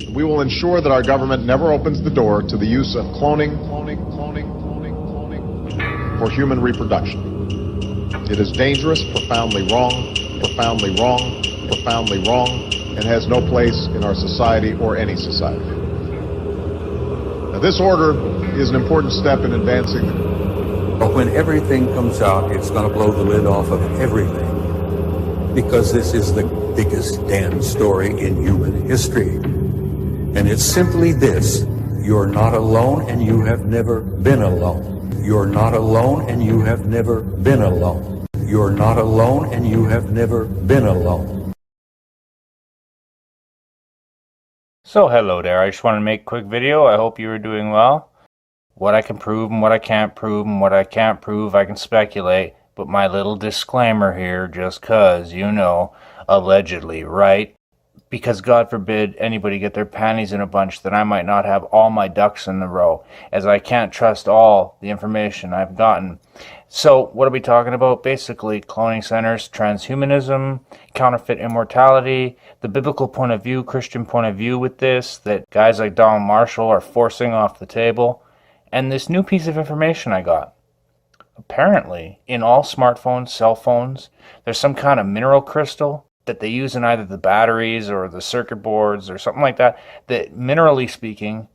We will ensure that our government never opens the door to the use of cloning for human reproduction. It is dangerous, profoundly wrong, and has no place in our society or any society. Now, this order is an important step in advancing But when everything comes out, it's going to blow the lid off of everything. Because this is the biggest damn story in human history. And it's simply this: you're not alone, and you have never been alone. You're not alone, and you have never been alone. You're not alone, and you have never been alone. So hello there, I just want to make a quick video. I hope you are doing well. What I can prove and what I can't prove and what I can't prove I can speculate, but my little disclaimer here, just cause, you know, allegedly, right? Because God forbid anybody get their panties in a bunch, that I might not have all my ducks in a row, as I can't trust all the information I've gotten. So what are we talking about? Basically, cloning centers, transhumanism, counterfeit immortality, the biblical point of view, Christian point of view with this, that guys like Donald Marshall are forcing off the table, and this new piece of information I got. Apparently, in all smartphones, cell phones, there's some kind of mineral crystal that they use in either the batteries or the circuit boards or something like that, that minerally speaking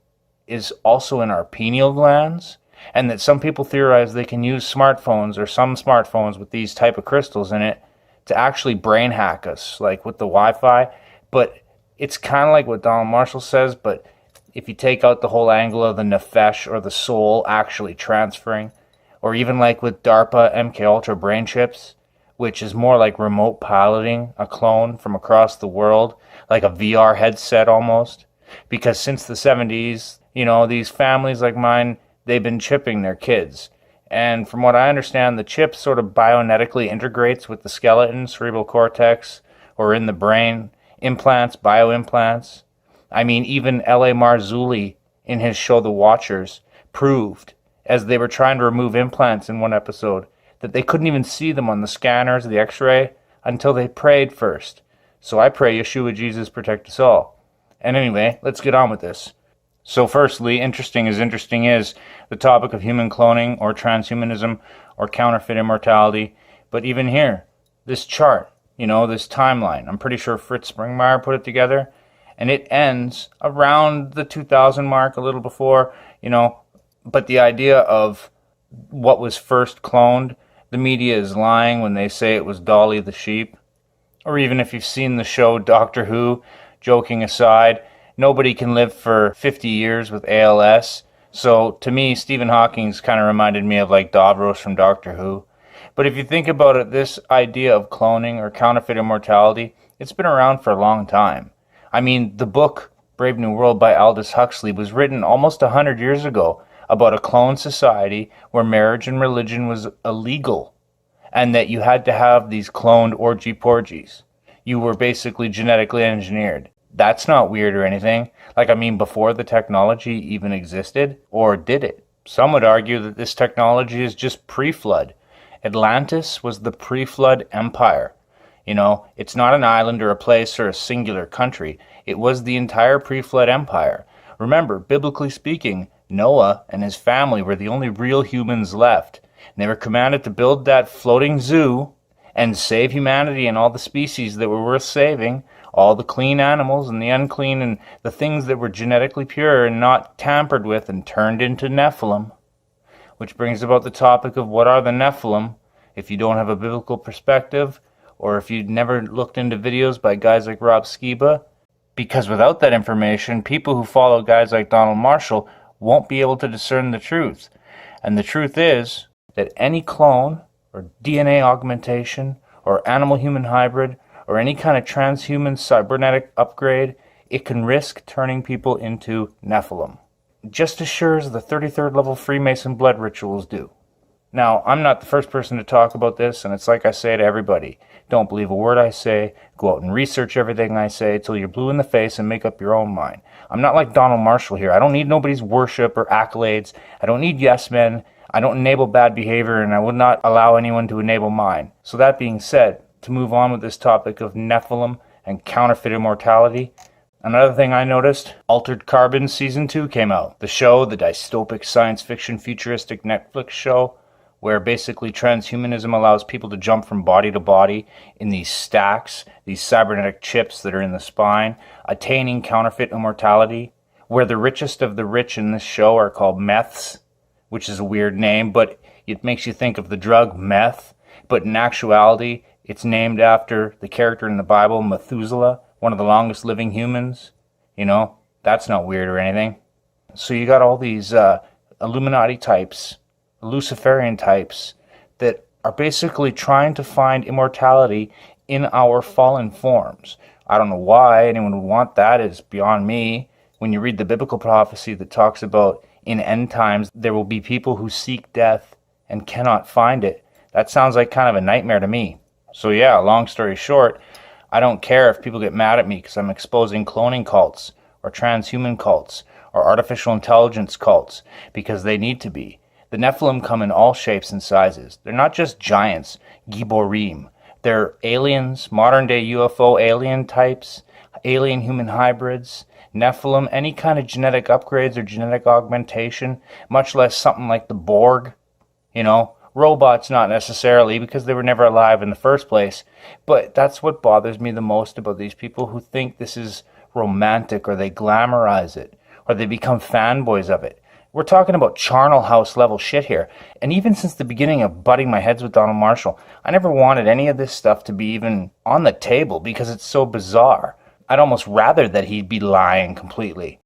is also in our pineal glands, and that some people theorize they can use smartphones or some smartphones with these type of crystals in it to actually brain hack us, like with the Wi-Fi. But it's kind of like what Donald Marshall says, but if you take out the whole angle of the nefesh or the soul actually transferring, or even like with DARPA MKUltra brain chips, which is more like remote piloting a clone from across the world, like a VR headset almost. Because since the 70s, you know, these families like mine, they've been chipping their kids. And from what I understand, the chip sort of bionetically integrates with the skeleton, cerebral cortex, or in the brain, implants, bioimplants. I mean, even L.A. Marzulli, in his show The Watchers, proved, as they were trying to remove implants in one episode, that they couldn't even see them on the scanners, the x-ray, until they prayed first. So I pray, Yeshua, Jesus, protect us all. And anyway, let's get on with this. So firstly, interesting is the topic of human cloning or transhumanism or counterfeit immortality. But even here, this chart, you know, this timeline, I'm pretty sure Fritz Springmeier put it together, and it ends around the 2000 mark, a little before, you know, but the idea of what was first cloned, the media is lying when they say it was Dolly the sheep. Or even if you've seen the show Doctor Who, joking aside, nobody can live for 50 years with ALS. So to me, Stephen Hawking's kind of reminded me of like Davros from Doctor Who. But if you think about it, this idea of cloning or counterfeit immortality, it's been around for a long time. I mean, the book Brave New World by Aldous Huxley was written almost 100 years ago, about a clone society where marriage and religion was illegal, and that you had to have these cloned orgy-porgies. You were basically genetically engineered. That's not weird or anything. Like, I mean, before the technology even existed, or did it? Some would argue that this technology is just pre-flood. Atlantis was the pre-flood empire. You know, it's not an island or a place or a singular country. It was the entire pre-flood empire. Remember, biblically speaking, Noah and his family were the only real humans left. And they were commanded to build that floating zoo and save humanity and all the species that were worth saving, all the clean animals and the unclean and the things that were genetically pure and not tampered with and turned into Nephilim. Which brings about the topic of what are the Nephilim, if you don't have a biblical perspective, or if you've never looked into videos by guys like Rob Skiba. Because without that information, people who follow guys like Donald Marshall won't be able to discern the truth. And the truth is that any clone or DNA augmentation or animal-human hybrid or any kind of transhuman cybernetic upgrade, it can risk turning people into Nephilim, just as sure as the 33rd level Freemason blood rituals do. Now, I'm not the first person to talk about this, and it's like I say to everybody. Don't believe a word I say. Go out and research everything I say till you're blue in the face and make up your own mind. I'm not like Donald Marshall here. I don't need nobody's worship or accolades. I don't need yes men. I don't enable bad behavior, and I would not allow anyone to enable mine. So that being said, to move on with this topic of Nephilim and counterfeit immortality, Another thing I noticed, Altered Carbon Season 2 came out. The show, the dystopic science fiction futuristic Netflix show, where basically transhumanism allows people to jump from body to body in these stacks, these cybernetic chips that are in the spine, attaining counterfeit immortality, where the richest of the rich in this show are called meths, which is a weird name, but it makes you think of the drug meth, but in actuality, it's named after the character in the Bible, Methuselah, one of the longest living humans. You know, that's not weird or anything. So you got all these Illuminati types, Luciferian types, that are basically trying to find immortality in our fallen forms. I don't know why anyone would want that. It's beyond me. When you read the biblical prophecy that talks about in end times, there will be people who seek death and cannot find it. That sounds like kind of a nightmare to me. So yeah, long story short, I don't care if people get mad at me because I'm exposing cloning cults or transhuman cults or artificial intelligence cults, because they need to be. The Nephilim come in all shapes and sizes. They're not just giants, Giborim. They're aliens, modern day UFO alien types, alien human hybrids, Nephilim, any kind of genetic upgrades or genetic augmentation, much less something like the Borg, you know. Robots, not necessarily, because they were never alive in the first place. But that's what bothers me the most about these people who think this is romantic, or they glamorize it, or they become fanboys of it. We're talking about charnel house level shit here. And even since the beginning of butting my heads with Donald Marshall, I never wanted any of this stuff to be even on the table because it's so bizarre. I'd almost rather that he'd be lying completely.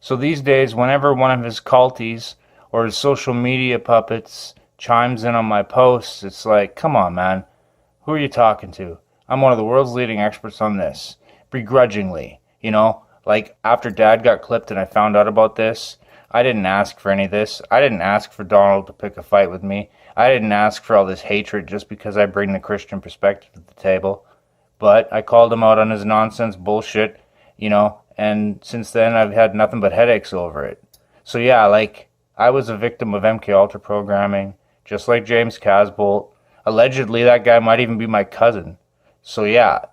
So these days, whenever one of his culties or his social media puppets chimes in on my posts, it's like, come on, man. Who are you talking to? I'm one of the world's leading experts on this. Begrudgingly, you know? Like, after Dad got clipped and I found out about this, I didn't ask for any of this. I didn't ask for Donald to pick a fight with me. I didn't ask for all this hatred just because I bring the Christian perspective to the table. But I called him out on his nonsense bullshit, you know? And since then, I've had nothing but headaches over it. So yeah, like, I was a victim of MK Ultra programming, just like James Casbolt. Allegedly, that guy might even be my cousin. So yeah,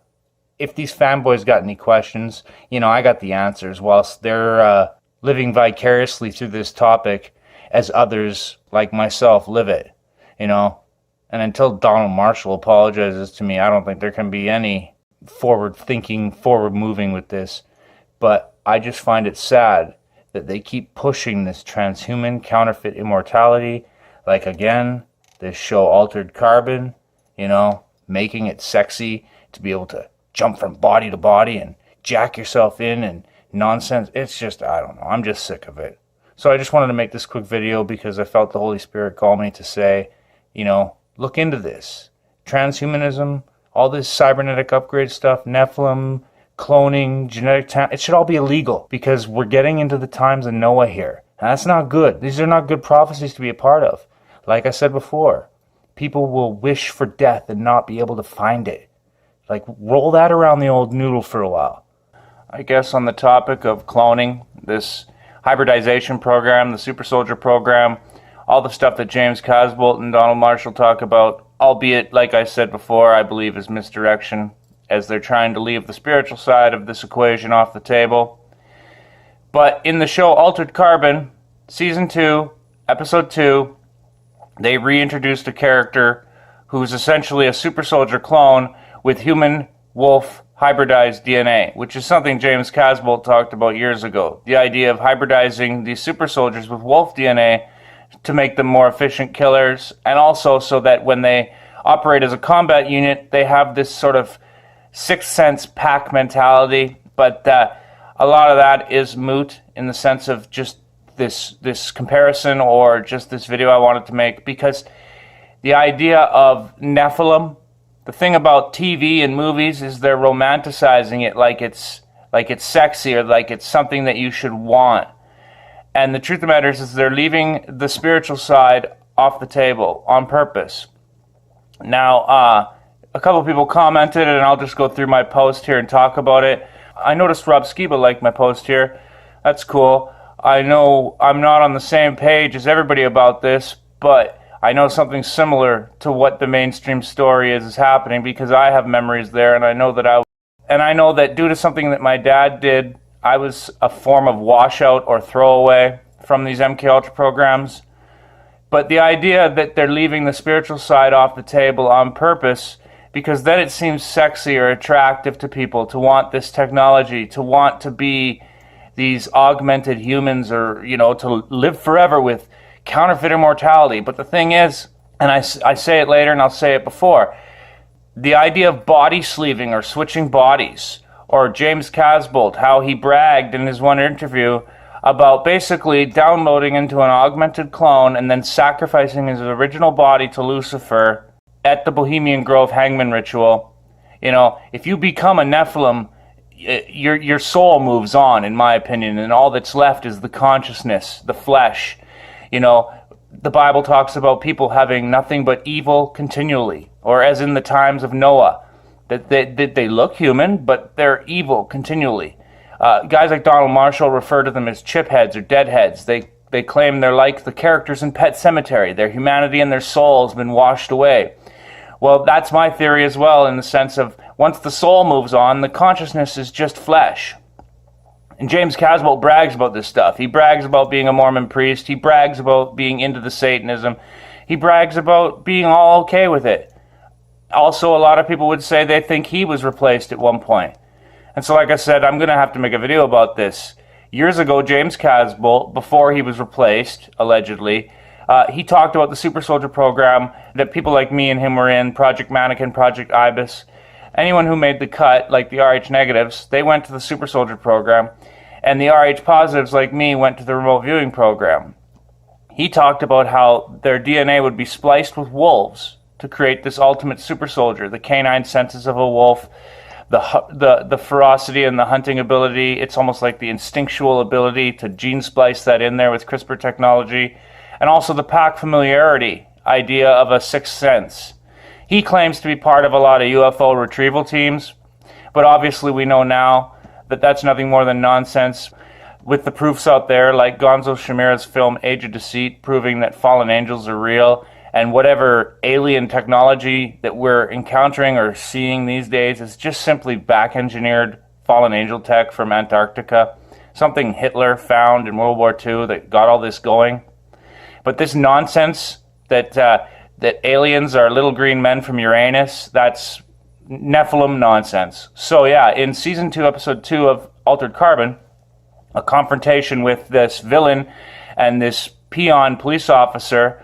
if these fanboys got any questions, you know, I got the answers, whilst they're living vicariously through this topic as others like myself live it, you know. And until Donald Marshall apologizes to me, I don't think there can be any forward-thinking, forward-moving with this. But I just find it sad that they keep pushing this transhuman counterfeit immortality. Like, again, this show Altered Carbon, you know, making it sexy to be able to jump from body to body and jack yourself in and nonsense. It's just, I don't know, I'm just sick of it. So I just wanted to make this quick video because I felt the Holy Spirit call me to say, you know, look into this. Transhumanism, all this cybernetic upgrade stuff, Nephilim, cloning, genetic it should all be illegal, because we're getting into the times of Noah here. And that's not good. These are not good prophecies to be a part of. Like I said before, people will wish for death and not be able to find it. Like, roll that around the old noodle for a while. I guess on the topic of cloning, this hybridization program, the super soldier program, all the stuff that James Casbolt and Donald Marshall talk about, albeit, like I said before, I believe is misdirection, as they're trying to leave the spiritual side of this equation off the table. But in the show Altered Carbon, Season 2, Episode 2, they reintroduced a character who's essentially a super soldier clone with human wolf hybridized DNA, which is something James Casbolt talked about years ago. The idea of hybridizing these super soldiers with wolf DNA to make them more efficient killers, and also so that when they operate as a combat unit, they have this sort of sixth sense pack mentality. But a lot of that is moot in the sense of just this comparison, or just this video I wanted to make, because the idea of Nephilim, the thing about TV and movies is they're romanticizing it like it's sexy, or like it's something that you should want. And the truth of the matter is they're leaving the spiritual side off the table on purpose. Now, a couple people commented, and I'll just go through my post here and talk about it. I noticed Rob Skiba liked my post here. That's cool. I know I'm not on the same page as everybody about this, but I know something similar to what the mainstream story is happening, because I have memories there, and I know that I was And I know that due to something that my dad did, I was a form of washout or throwaway from these MK Ultra programs. But the idea that they're leaving the spiritual side off the table on purpose, because then it seems sexy or attractive to people to want this technology, to want to be these augmented humans, or, you know, to live forever with counterfeit immortality. But the thing is, and I say it later and I'll say it before, the idea of body sleeving or switching bodies, or James Casbolt, how he bragged in his one interview about basically downloading into an augmented clone and then sacrificing his original body to Lucifer at the Bohemian Grove hangman ritual. You know, if you become a Nephilim, your soul moves on, in my opinion, and all that's left is the consciousness, the flesh. You know, the Bible talks about people having nothing but evil continually, or as in the times of Noah, that they look human, but they're evil continually. Guys like Donald Marshall refer to them as chip heads or dead heads. They claim they're like the characters in Pet Sematary. Their humanity and their soul has been washed away. Well, that's my theory as well, in the sense of once the soul moves on, the consciousness is just flesh. And James Casbolt brags about this stuff. He brags about being a Mormon priest. He brags about being into the Satanism. He brags about being all okay with it. Also, a lot of people would say they think he was replaced at one point. And so, like I said, I'm going to have to make a video about this. Years ago, James Casbolt, before he was replaced, allegedly, he talked about the Super Soldier program that people like me and him were in, Project Mannequin, Project Ibis. Anyone who made the cut, like the RH negatives, they went to the Super Soldier program, and the RH positives, like me, went to the remote viewing program. He talked about how their DNA would be spliced with wolves to create this ultimate super soldier, the canine senses of a wolf, the ferocity and the hunting ability. It's almost like the instinctual ability to gene splice that in there with CRISPR technology, and also the pack familiarity idea of a sixth sense. He claims to be part of a lot of UFO retrieval teams, but obviously we know now that that's nothing more than nonsense, with the proofs out there like Gonzo Shamira's film Age of Deceit proving that fallen angels are real, and whatever alien technology that we're encountering or seeing these days is just simply back-engineered fallen angel tech from Antarctica, something Hitler found in World War II that got all this going. But this nonsense that aliens are little green men from Uranus, that's Nephilim nonsense. So yeah, in Season 2, Episode 2 of Altered Carbon, a confrontation with this villain and this peon police officer.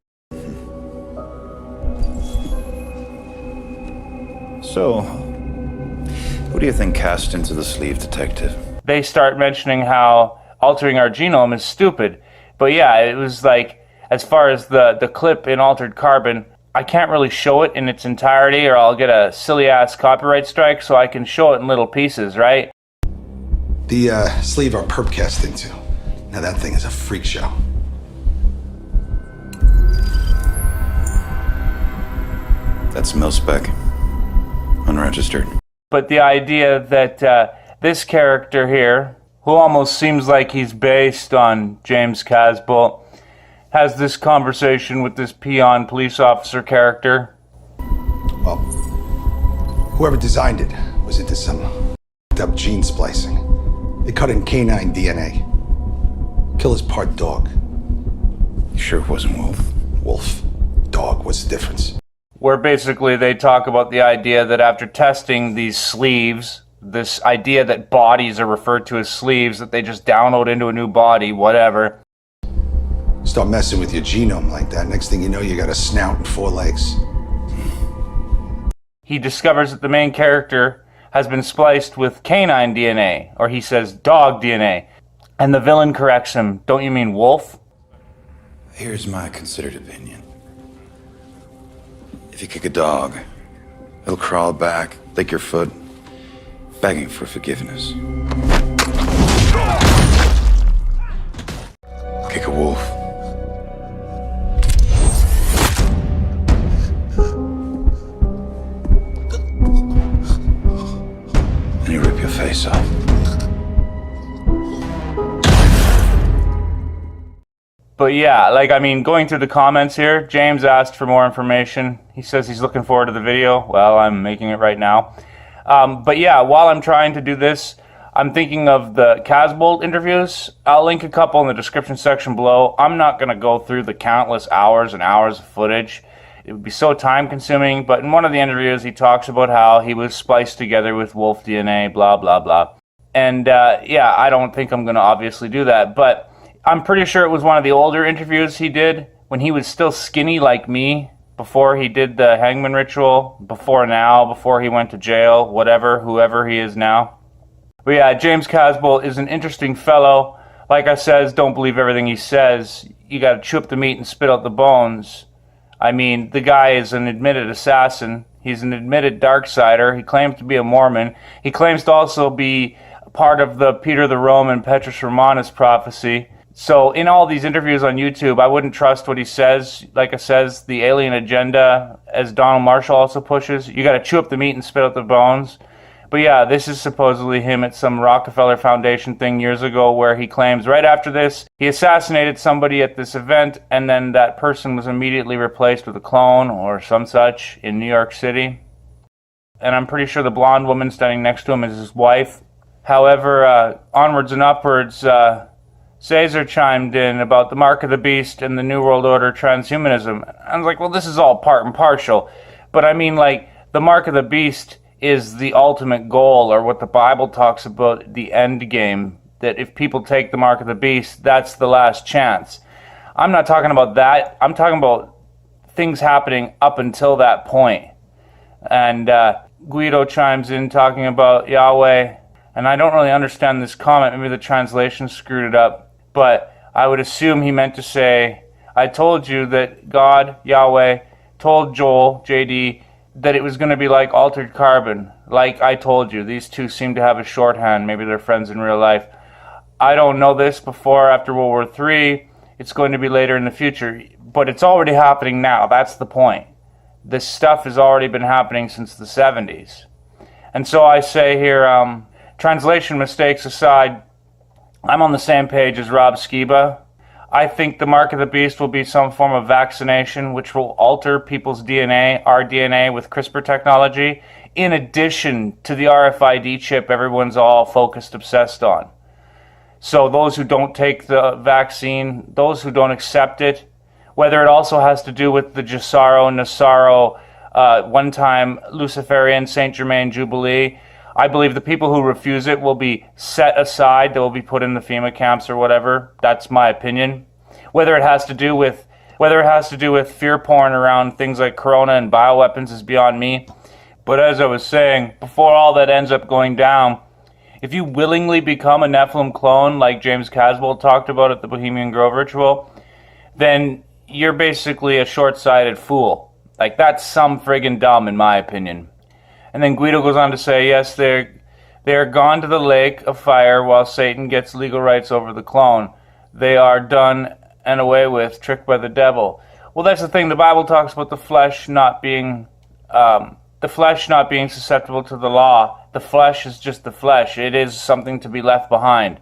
So, who do you think cast into the sleeve, Detective? They start mentioning how altering our genome is stupid. But yeah, it was like, as far as the clip in Altered Carbon, I can't really show it in its entirety or I'll get a silly-ass copyright strike, so I can show it in little pieces, right? The sleeve our perp cast into. Now that thing is a freak show. That's mil-spec. Unregistered. But the idea that this character here, who almost seems like he's based on James Casbolt, has this conversation with this peon police officer character. Well, whoever designed it was into some up gene splicing. They cut in canine DNA. Killer's part dog. You sure it wasn't Wolf? Wolf. Dog. What's the difference? Where basically they talk about the idea that after testing these sleeves, this idea that bodies are referred to as sleeves, that they just download into a new body, whatever. Start messing with your genome like that, next thing you know, you got a snout and 4 legs. He discovers that the main character has been spliced with canine DNA, or he says dog DNA. And the villain corrects him, don't you mean wolf? Here's my considered opinion. If you kick a dog, it'll crawl back, lick your foot, begging for forgiveness. Kick a wolf. And you rip your face off. But yeah, like, I mean, going through the comments here, James asked for more information. He says he's looking forward to the video. Well, I'm making it right now. But yeah, while I'm trying to do this, I'm thinking of the Casbolt interviews. I'll link a couple in the description section below. I'm not going to go through the countless hours and hours of footage. It would be so time consuming, but in one of the interviews he talks about how he was spliced together with wolf DNA, blah, blah, blah. And yeah, I don't think I'm going to obviously do that, but I'm pretty sure it was one of the older interviews he did when he was still skinny like me, before he did the hangman ritual, before he went to jail, whatever, whoever he is now. But yeah, James Casbolt is an interesting fellow. Like I says, don't believe everything he says. You got to chew up the meat and spit out the bones. I mean, the guy is an admitted assassin. He's an admitted darksider. He claims to be a Mormon. He claims to also be part of the Peter the Roman, Petrus Romanus prophecy. So in all these interviews on YouTube, I wouldn't trust what he says. Like I says, the alien agenda, as Donald Marshall also pushes, you got to chew up the meat and spit out the bones. But yeah, this is supposedly him at some Rockefeller Foundation thing years ago, where he claims right after this, he assassinated somebody at this event, and then that person was immediately replaced with a clone or some such in New York City. And I'm pretty sure the blonde woman standing next to him is his wife. However, onwards and upwards, Caesar chimed in about the Mark of the Beast and the New World Order transhumanism. I was like, well, this is all part and partial. But I mean, like, the Mark of the Beast is the ultimate goal, or what the Bible talks about, the end game, that if people take the Mark of the Beast, that's the last chance. I'm not talking about that. I'm talking about things happening up until that point. And Guido chimes in talking about Yahweh, and I don't really understand this comment. Maybe the translation screwed it up, but I would assume he meant to say, I told you that God, Yahweh, told Joel, JD, that it was going to be like Altered Carbon. Like I told you, these two seem to have a shorthand. Maybe they're friends in real life. I don't know this before or after World War III. It's going to be later in the future. But it's already happening now. That's the point. This stuff has already been happening since the 70s. And so I say here, translation mistakes aside, I'm on the same page as Rob Skiba. I think the Mark of the Beast will be some form of vaccination which will alter people's DNA, our DNA, with CRISPR technology, in addition to the RFID chip everyone's all focused, obsessed on. So those who don't take the vaccine, those who don't accept it, whether it also has to do with the Nasaro, one-time Luciferian Saint Germain Jubilee, I believe the people who refuse it will be set aside. They will be put in the FEMA camps or whatever. That's my opinion. Whether it has to do with fear porn around things like corona and bioweapons is beyond me. But as I was saying, before all that ends up going down, if you willingly become a Nephilim clone, like James Casbolt talked about at the Bohemian Grove ritual, then you're basically a short-sighted fool. Like, that's some friggin' dumb, in my opinion. And then Guido goes on to say, yes, they are gone to the lake of fire while Satan gets legal rights over the clone. They are done and away with, tricked by the devil. Well, that's the thing. The Bible talks about the flesh not being susceptible to the law. The flesh is just the flesh. It is something to be left behind.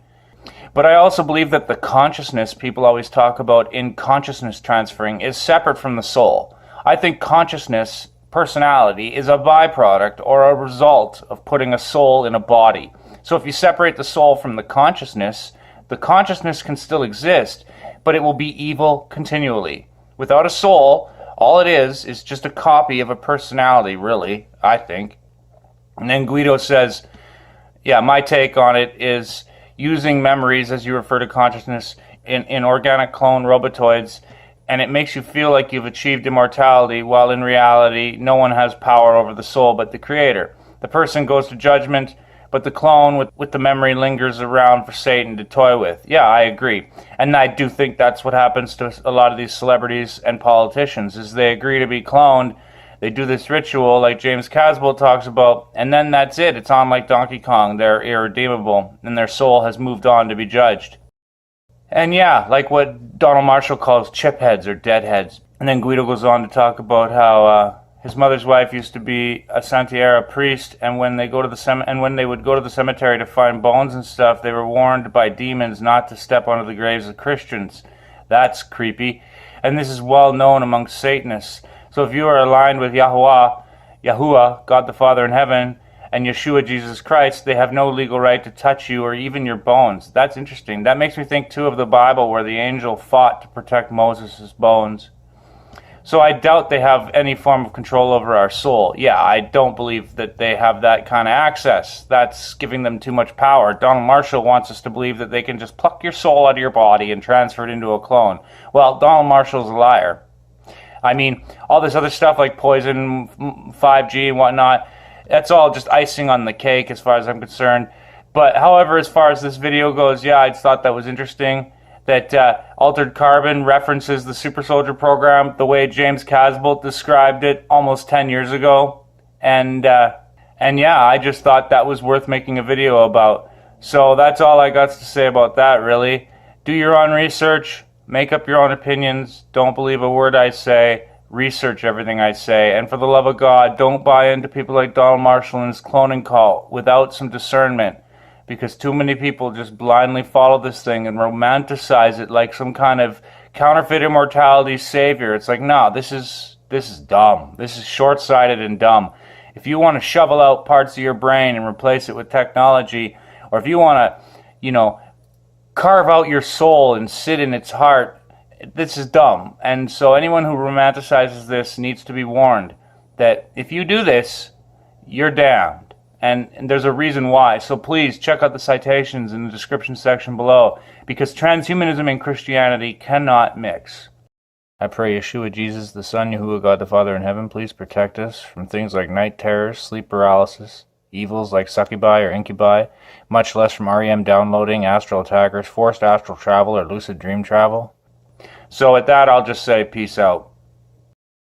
But I also believe that the consciousness people always talk about in consciousness transferring is separate from the soul. I think consciousness, personality, is a byproduct or a result of putting a soul in a body. So if you separate the soul from the consciousness can still exist, but it will be evil continually. Without a soul, all it is just a copy of a personality, really, I think. And then Guido says, yeah, my take on it is using memories, as you refer to consciousness, in organic clone robotoids, and it makes you feel like you've achieved immortality, while in reality, no one has power over the soul but the creator. The person goes to judgment, but the clone with the memory lingers around for Satan to toy with. Yeah, I agree. And I do think that's what happens to a lot of these celebrities and politicians, is they agree to be cloned, they do this ritual like James Casbolt talks about, and then that's it. It's on like Donkey Kong. They're irredeemable, and their soul has moved on to be judged. And yeah, like what Donald Marshall calls chipheads or deadheads. And then Guido goes on to talk about how his mother's wife used to be a Santiera priest, and when they would go to the cemetery to find bones and stuff, they were warned by demons not to step onto the graves of Christians. That's creepy. And this is well known amongst Satanists. So if you are aligned with Yahuwah, God the Father in heaven, and Yeshua Jesus Christ, they have no legal right to touch you or even your bones. That's interesting. That makes me think too of the Bible where the angel fought to protect Moses' bones. So I doubt they have any form of control over our soul. Yeah, I don't believe that they have that kind of access. That's giving them too much power. Donald Marshall wants us to believe that they can just pluck your soul out of your body and transfer it into a clone. Well, Donald Marshall's a liar. I mean, all this other stuff like poison, 5G and whatnot, that's all just icing on the cake as far as I'm concerned. But however, as far as this video goes, yeah, I just thought that was interesting. That Altered Carbon references the Super Soldier program the way James Casbolt described it almost 10 years ago. And yeah, I just thought that was worth making a video about. So that's all I got to say about that, really. Do your own research. Make up your own opinions. Don't believe a word I say. Research everything I say. And for the love of God, don't buy into people like Donald Marshall and his cloning cult without some discernment. Because too many people just blindly follow this thing and romanticize it like some kind of counterfeit immortality savior. It's like, no, this is dumb. This is short-sighted and dumb. If you want to shovel out parts of your brain and replace it with technology, or if you want to, carve out your soul and sit in its heart, this is dumb. And so anyone who romanticizes this needs to be warned that if you do this, you're damned. And there's a reason why. So please check out the citations in the description section below, because transhumanism and Christianity cannot mix. I pray Yeshua Jesus, the Son, Yahuwah, God the Father in heaven, please protect us from things like night terrors, sleep paralysis, evils like succubi or incubi, much less from REM downloading, astral attackers, forced astral travel, or lucid dream travel. So with that, I'll just say peace out.